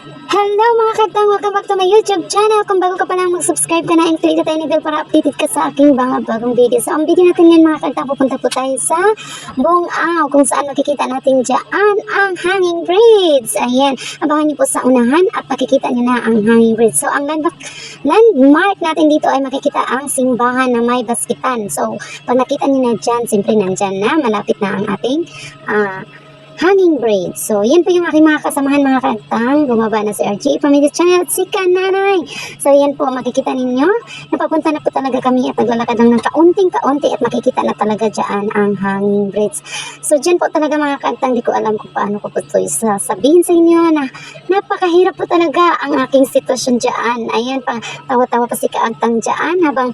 Hello mga katang, welcome back to my YouTube channel. Kung bago ka pa lang, mag-subscribe ka na and click the tiny bell para updated ka sa aking mga bagong video. So ang video natin yan mga katang, pupunta po tayo sa Bong-Aw, kung saan makikita natin dyan ang hanging bridge. Ayan, abangan niyo po sa unahan at makikita niyo na ang hanging bridge. So ang landmark natin dito ay makikita ang simbahan na may baskitan. So pag nakita niyo na dyan, siyempre nandyan na, malapit na ang ating hanging bridge. So, yan po yung aking mga kasamahan mga kantang. Bumaba na si RG Family Channel at si Kananay. So, yan po, makikita ninyo. Napapunta na po talaga kami at naglalakad lang ng kaunting-kaunti at makikita na talaga dyan ang hanging bridge. So, dyan po talaga mga kantang, di ko alam kung paano ko po ito sasabihin sa inyo na napakahirap po talaga ang aking sitwasyon dyan. Ayan pa, tawa-tawa pa si Kaagtang dyan habang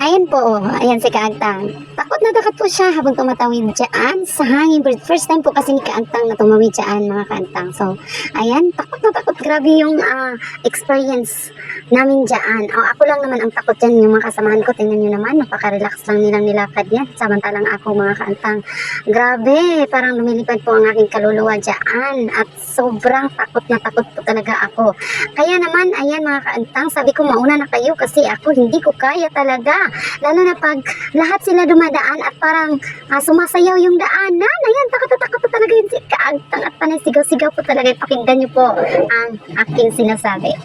ayan po, ayan si Kaagtang. Takot na takot po siya habang tumatawid dyan sa hanging bridge. First time po kasi ni Kaagtang na tumawid dyan mga Kaagtang. So, ayan, takot na takot. Grabe yung experience namin dyan. Ako lang naman ang takot dyan. Yung mga kasamahan ko, tingnan nyo naman, napaka-relax lang nilang nilakad yan. Samantalang ako mga Kaagtang. Grabe, parang lumilipad po ang aking kaluluwa dyan. At sobrang takot na takot po talaga ako. Kaya naman, ayan mga Kaagtang, sabi ko mauna na kayo kasi ako hindi ko kaya talaga. Lalo na pag lahat sila dumadaan at parang sumasayaw yung daanan. Ayan, takot na takot po talaga yung si Kaagtang at panay sigaw-sigaw po talaga. Pakinggan nyo po ang aking sinasabi.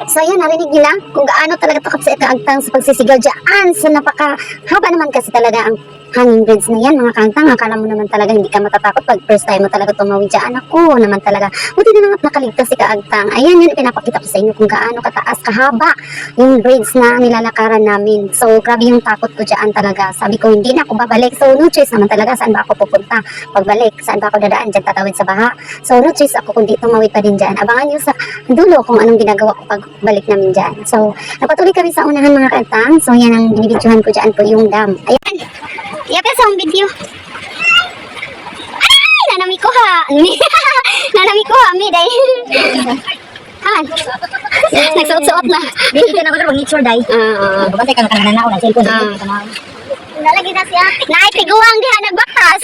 So ayan, narinig nila kung gaano talaga takot sa Kaagtang sa pagsisigaw dyan. So napaka-haba naman kasi talaga ang hanging bridge na yan mga Kaagtang. Akala mo naman talaga hindi ka matatakot pag first time mo talaga tumawid dyan. Ako naman talaga. Buti na lang at nakaligtas si Kaagtang. Ayan, yun pinapakita ko sa inyo kung gaano kataas, kahaba yung bridge na nilalakaran namin. So grabe yung takot ko dyan talaga. Sabi ko hindi na ako babalik. So no choice naman talaga, saan ba ako pupunta pagbalik? Saan ba ako dadaan? Dyan tatawid sa baha. So no choice ako kundi tumawid pa din dyan. Abangan nyo sa dulo kung anong ginagawa ko pagbalik namin dyan. So napatuloy kami sa unahan mga Kaagtang. So yan ang binibidyohan ko dyan po yung dam. Ayan. Iyapin sa akong video. Ay! Nanami ko ha! Nanami ko ha, mi day. Han. Nagsuot-suot na. Hindi ka na ko pag nature day. Babantay ka kanang nanaw na cellphone. Nalagi na siya. Naitiguang diha nagbakas.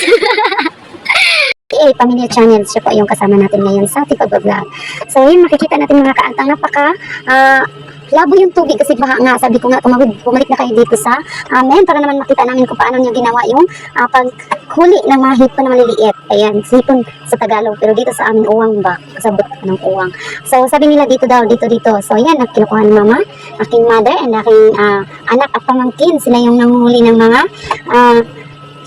Pamilya Channel, siya po yung kasama natin ngayon sa ating pag-vlog. So yun, makikita natin mga Kaagtang, napaka labo yung tubig kasi baha nga. Sabi ko nga, bumalik na kayo dito sa amin para naman makita namin kung paano niya ginawa yung paghuli ng mga hipon na maliliit. Ayan, hipon sa Tagalog, pero dito sa amin uwang ba? Kasabot ng uwang. So sabi nila dito daw, dito. So ayan, kinukuha ng mama, aking mother, and aking anak at pamangkin. Sila yung nanguhuli ng mga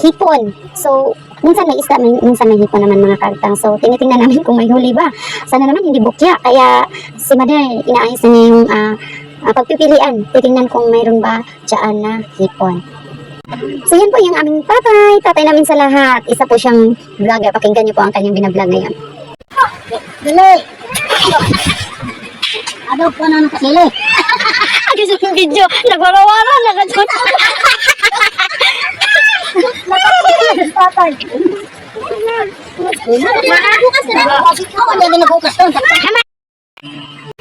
hipon. So minsan may isda, minsan may hipon naman mga Kaagtang. So, tinitingnan namin kung may huli ba. Sana naman hindi bukya. Kaya si Mother, inaayos na niya yung pagpipilian. Titingnan kung mayroon ba dyan na hipon. So, yan po yung aming tatay. Tatay namin sa lahat. Isa po siyang vlogger. Pakinggan niyo po ang kanyang binablog ngayon. Dili! Ano po na nakasili? Agis yung video. Nagwarawaran. Nagwarawaran.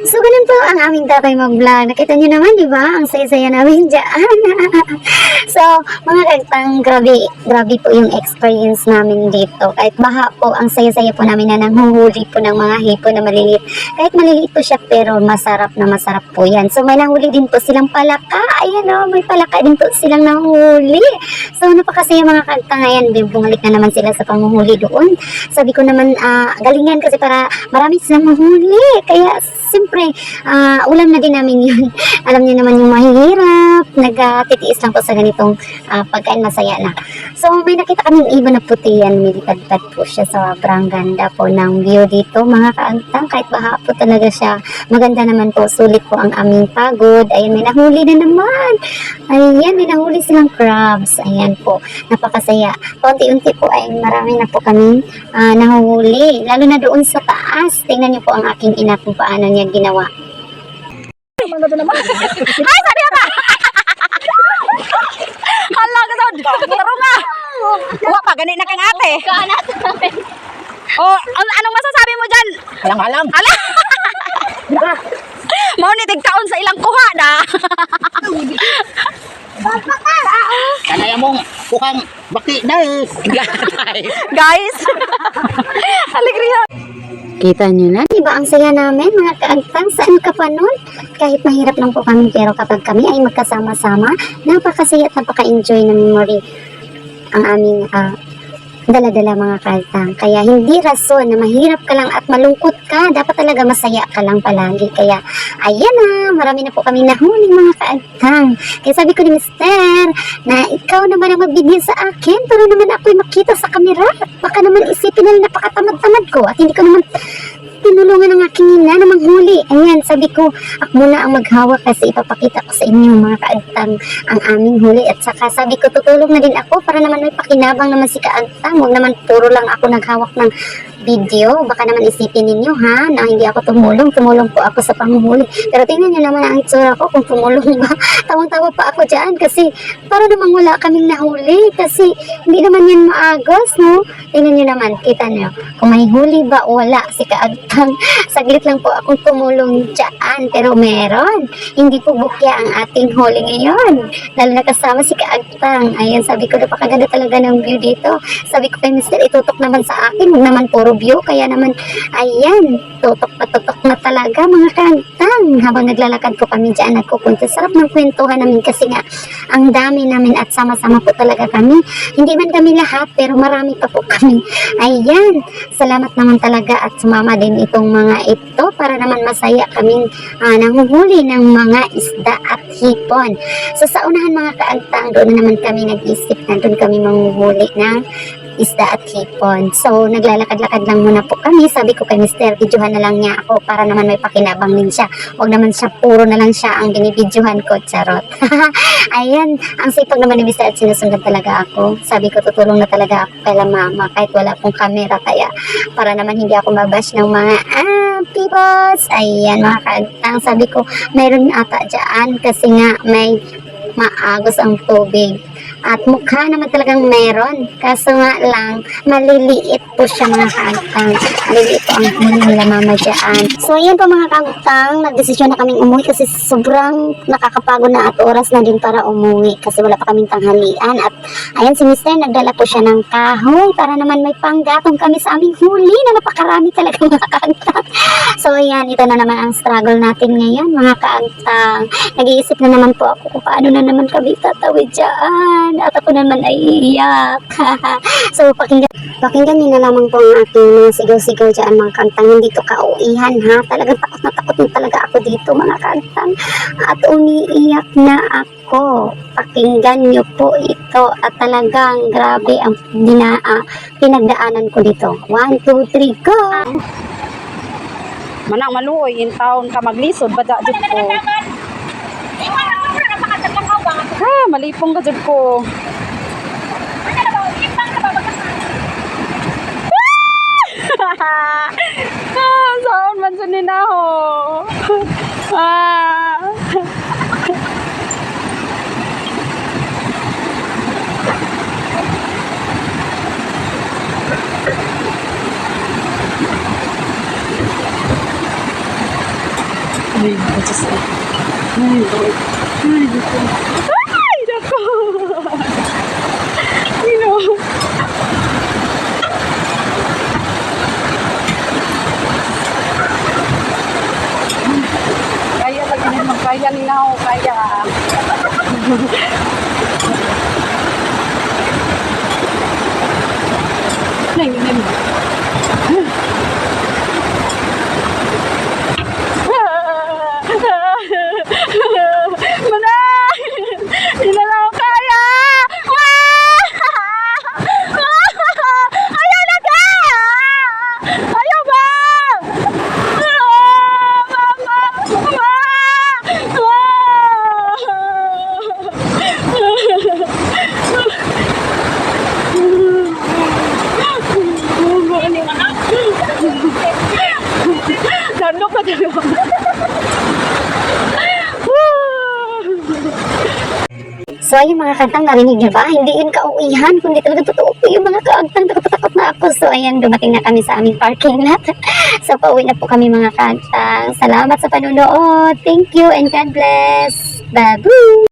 So, ganun po ang aming tatay mag-vlog. Nakita nyo naman, di ba? Ang saya-saya namin dyan. So, mga Kaagtang, grabe po yung experience namin dito. Kahit baha po, ang saya-saya po namin na nanghuhuli po ng mga hipon na maliliit. Kahit maliliit po siya, pero masarap na masarap po yan. So, may nahuli din po silang palaka. Ayan o, may palaka din po silang nahuli. So, napakasaya mga Kaagtang. Ayan, bumalik na naman sila sa panguhuli doon. Sabi ko naman, galingan kasi para marami silang mahuli. Kaya, siyempre, ulam na din namin yun. Alam niyo naman yung mahihirap, nagtitiis lang po sa ganitong pagkain, masaya na. So may nakita kaming ibon na puti yan, milipad-pad po siya. Sobrang ganda po ng view dito mga kaagtang, kahit baha po talaga siya. Maganda naman po, sulit po ang aming pagod. Ayan, may nahuli na naman. Ayan, may nahuli silang crabs. Ayan po, napakasaya. Paunti-unti po ay marami na po kami nahuhuli. Lalo na doon sa taas. Tingnan niyo po ang aking ina kung paano niya ginawa. Ay, sabi ka! Hala ka sa taro nga! Kuha pa, ganit na kang ate. Oh, anong masasabi mo dyan? Alam-alam. Ala! Mau ni tigtaon sa ilang kuha na. Kanaya mong kukang baki dahil. Guys! Alegria! Kita nyo na, diba ang saya namin mga kaagtang? Saan ka pa nun? Kahit mahirap lang po kami, pero kapag kami ay magkasama-sama, napakasaya at napaka-enjoy na memory ang aming dala-dala mga kaagtang. Kaya hindi rason na mahirap ka lang at malungkot ka, dapat talaga masaya ka lang palagi. Kaya ayan na, marami na po kami nahuli mga kaagtang. Kaya sabi ko ni Mister, na ikaw naman ang magbigay sa akin, pero naman ako'y makita sa kamera. Baka naman isipin nila napakatamad-tamad ko at hindi ko naman tinulungan ng aking ina na manghuli. Ayan, sabi ko, ako muna ang maghawak kasi ipapakita ko sa inyo mga kaagtang ang aming huli. At saka sabi ko, tutulong na din ako para naman may pakinabang naman si kaagtang. Huwag naman puro lang ako naghawak ng video. Baka naman isipin ninyo ha, na hindi ako tumulong. Tumulong po ako sa panghuli. Pero tingnan nyo naman ang itsura ko kung tumulong ba. Tawang-tawa pa ako dyan kasi para namang wala kaming nahuli. Kasi hindi naman yan maagos, no? Tingnan nyo naman, kita nyo. Kung may huli ba, wala si kaagtang. Saglit lang po akong tumulong dyan. Pero meron. Hindi po bukya ang ating huli ngayon. Lalo na kasama si kaagtang. Ayan, sabi ko, napakaganda talaga ng view dito. Sabi ko kay Mr. itutok naman sa akin. Huwag naman puro view. Kaya naman, ayan, tutok na talaga mga kaagtang. Habang naglalakad po kami dyan, nagkukunta. Sarap ng kwentuhan namin kasi nga, ang dami namin at sama-sama po talaga kami. Hindi man kami lahat, pero marami pa po kami. Ayan, salamat naman talaga at sumama din itong mga ito para naman masaya kaming nanguhuli ng mga isda at hipon. So sa unahan mga kaagtang, doon na naman kami nag-isip na doon kami manguhuli ng isda at hipon. So, naglalakad-lakad lang muna po kami. Sabi ko kay Mr. videohan na lang niya ako para naman may pakinabang din siya. Huwag naman siya, puro na lang siya ang binibidyohan ko. Charot. Ayan, ang sipag naman ni Mr. at sinusundan talaga ako. Sabi ko, tutulong na talaga ako kay la mama kahit wala akong camera. Kaya, para naman hindi ako mabash ng mga peoples. Ayan, mga kaagtang. Sabi ko, mayroon ata dyan kasi nga may maagos ang tubig. At mukha naman talagang meron. Kaso nga lang, maliliit po siya mga kaagtang. Maliliit po ang huli nila mama dyan. So ayan po mga kaagtang, nagdesisyon na kaming umuwi kasi sobrang nakakapagod na at oras na din para umuwi. Kasi wala pa kaming tanghalian. At ayan si Mr. nagdala po siya ng kahoy para naman may panggatong kami sa aming huli na napakarami talaga mga kaagtang. So ayan, ito na naman ang struggle natin ngayon mga kaagtang. Nag-iisip na naman po ako kung paano na naman kami tatawid dyan. At ako naman ay iiyak. So pakinggan niyo na lamang po ang aking mga sigaw-sigaw dyan mga kaagtang. Hindi to kauihan ha. Talagang takot na talaga ako dito mga kaagtang. At umiiyak na ako. Pakinggan niyo po ito. At talagang grabe ang pinagdaanan ko dito. 1, 2, 3, go! Manang maluoy, in town ka maglisod, bada dyan ko. Ha, malipong ka dyan ko. Saan man sa ninaho? Ay, Diyos ko. Ay, Lord. Ay, Diyos ko. Ay, nako. You know. Kaya lagi naman, kaya nila ako, kaya. Landok na tayo. So, yung mga kantang narinig niyo ba? Hindi yun kauihan, kundi talaga totoo po yung mga kantang nakapatakot na ako. So, ayan, dumating na kami sa aming parking lot. So, pauwi na po kami mga kantang. Salamat sa panunood. Thank you and God bless. Babu!